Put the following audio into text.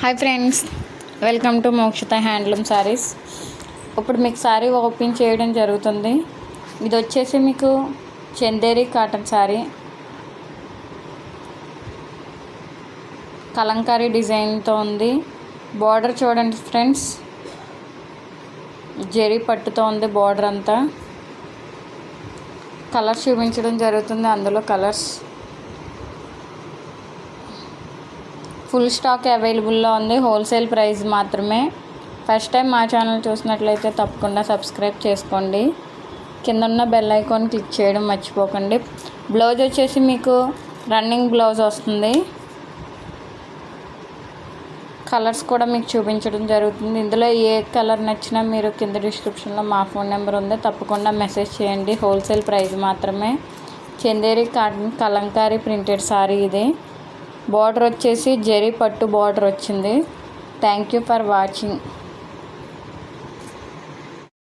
Hi friends, welcome to Mokshita handloom saris. ఇప్పుడు మీకు sari open చేయడం జరుగుతుంది. ఇది వచ్చేసి మీకు చందేరి కాటన్ శారీ, కలంకారీ డిజైన్తో ఉంది. బార్డర్ చూడండి ఫ్రెండ్స్, జరీ పట్టుతో ఉంది బార్డర్ అంతా. కలర్స్ చూపించడం జరుగుతుంది. అందులో కలర్స్ ఫుల్ స్టాక్ అవైలబుల్లో ఉంది. హోల్సేల్ ప్రైస్ మాత్రమే. ఫస్ట్ టైం మా ఛానల్ చూసినట్లయితే తప్పకుండా సబ్స్క్రైబ్ చేసుకోండి. కింద ఉన్న బెల్ ఐకాన్ క్లిక్ చేయడం మర్చిపోకండి. బ్లౌజ్ వచ్చేసి మీకు రన్నింగ్ బ్లౌజ్ వస్తుంది. కలర్స్ కూడా మీకు చూపించడం జరుగుతుంది. ఇందులో ఏ కలర్ నచ్చినా మీరు కింద డిస్క్రిప్షన్లో మా ఫోన్ నెంబర్ ఉంది, తప్పకుండా మెసేజ్ చేయండి. హోల్సేల్ ప్రైస్ మాత్రమే. చందేరి కాటన్ కలంకారీ ప్రింటెడ్ శారీ ఇది. బార్డర్ వచ్చేసి జరీ పట్టు బార్డర్ వచ్చింది. Thank you for watching.